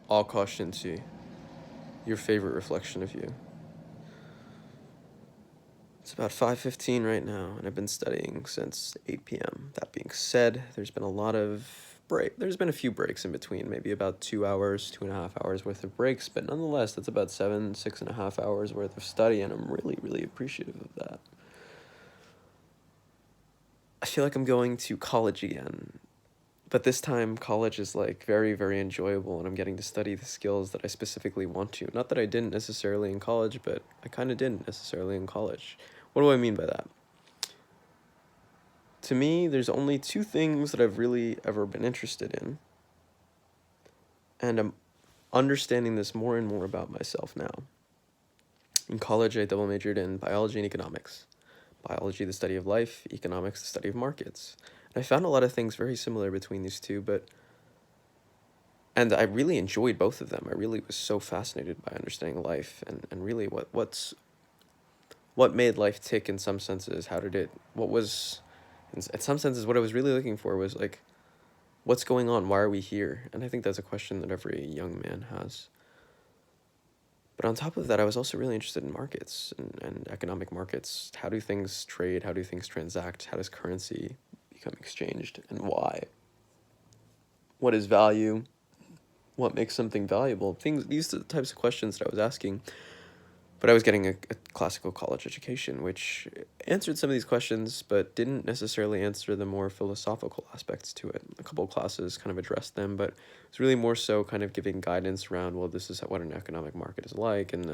Akash Inti, your favorite reflection of you. It's about 5:15 right now, and I've been studying since 8 p.m. That being said, there's been a lot of break. There's been a few breaks in between, maybe about 2 hours, 2.5 hours worth of breaks, but nonetheless, that's about 6.5 hours worth of study, and I'm really, really appreciative of that. I feel like I'm going to college again, but this time college is like very, very enjoyable, and I'm getting to study the skills that I specifically want to. Not that I didn't necessarily in college, but I kind of didn't necessarily in college. What do I mean by that? To me, there's only two things that I've really ever been interested in, and I'm understanding this more and more about myself now. In college, I double majored in biology and economics. Biology, the study of life; economics, the study of markets. And I found a lot of things very similar between these two, and I really enjoyed both of them. I really was so fascinated by understanding life and really what made life tick in some senses. What was, in some senses, what I was really looking for was like, what's going on? Why are we here? And I think that's a question that every young man has. But on top of that, I was also really interested in markets and economic markets. How do things trade? How do things transact? How does currency become exchanged and why? What is value? What makes something valuable? These are the types of questions that I was asking. But I was getting a classical college education, which answered some of these questions, but didn't necessarily answer the more philosophical aspects to it. A couple of classes kind of addressed them, but it's really more so kind of giving guidance around, well, this is what an economic market is like, and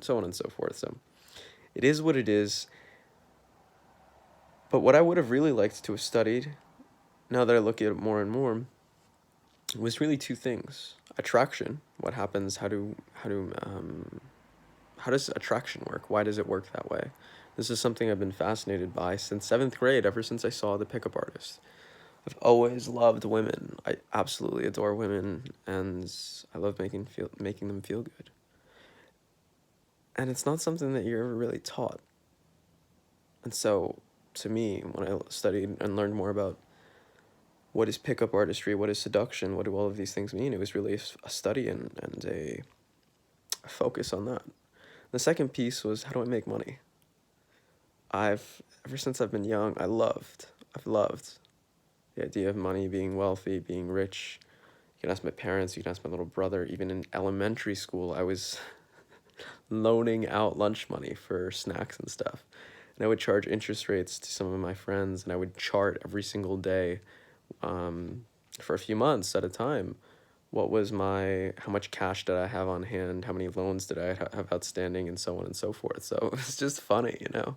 so on and so forth. So it is what it is. But what I would have really liked to have studied, now that I look at it more and more, was really two things: attraction. What happens? How does attraction work? Why does it work that way? This is something I've been fascinated by since seventh grade, ever since I saw The Pickup Artist. I've always loved women. I absolutely adore women, and I love making them feel good. And it's not something that you're ever really taught. And so, to me, when I studied and learned more about what is pickup artistry, what is seduction, what do all of these things mean, it was really a study and a focus on that. The second piece was, how do I make money? Ever since I've been young, I've loved the idea of money, being wealthy, being rich. You can ask my parents, you can ask my little brother. Even in elementary school, I was loaning out lunch money for snacks and stuff. And I would charge interest rates to some of my friends, and I would chart every single day, for a few months at a time. How much cash did I have on hand? How many loans did I have outstanding, and so on and so forth. So it's just funny, you know?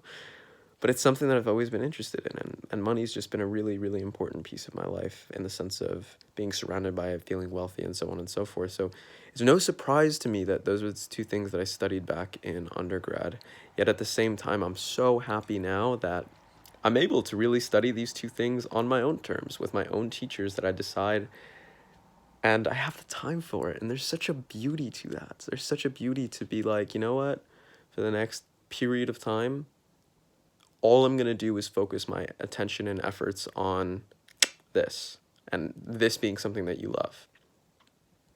But it's something that I've always been interested in, and money's just been a really, really important piece of my life in the sense of being surrounded by it, feeling wealthy, and so on and so forth. So it's no surprise to me that those were the two things that I studied back in undergrad. Yet at the same time, I'm so happy now that I'm able to really study these two things on my own terms with my own teachers that I decide, and I have the time for it. And there's such a beauty to that. There's such a beauty to be like, you know what, for the next period of time, all I'm going to do is focus my attention and efforts on this, and this being something that you love.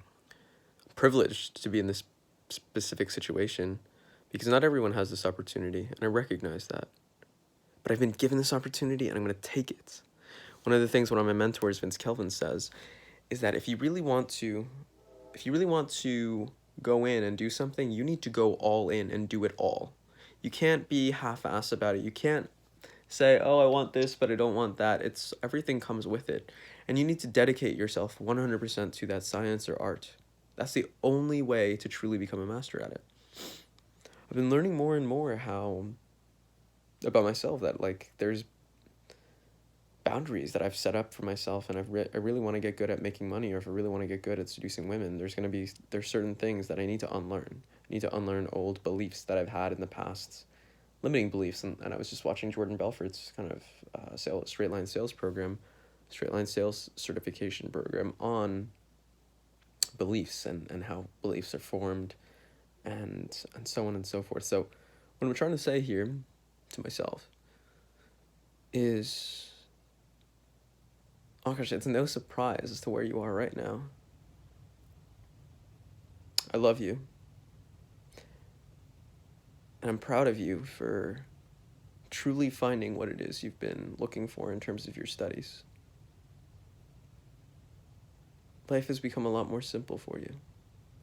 I'm privileged to be in this specific situation because not everyone has this opportunity, and I recognize that. But I've been given this opportunity, and I'm going to take it. One of the things one of my mentors, Vince Kelvin, says is that if you really want to go in and do something, you need to go all in and do it all. You can't be half-ass about it. You can't say, oh, I want this, but I don't want that. It's everything comes with it. And you need to dedicate yourself 100% to that science or art. That's the only way to truly become a master at it. I've been learning more and more about myself, that like there's boundaries that I've set up for myself, and I really want to get good at making money, or if I really want to get good at seducing women, there's certain things that I need to unlearn. I need to unlearn old beliefs that I've had in the past, limiting beliefs. And I was just watching Jordan Belfort's kind of straight line sales certification program on beliefs and how beliefs are formed, and so on and so forth. So what I'm trying to say here to myself is, oh gosh, it's no surprise as to where you are right now. I love you. And I'm proud of you for truly finding what it is you've been looking for in terms of your studies. Life has become a lot more simple for you,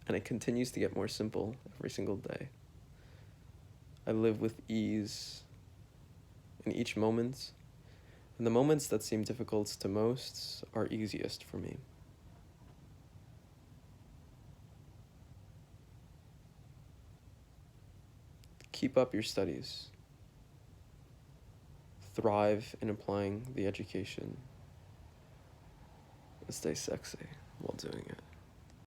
and it continues to get more simple every single day. I live with ease in each moment, and the moments that seem difficult to most are easiest for me. Keep up your studies. Thrive in applying the education. And stay sexy while doing it.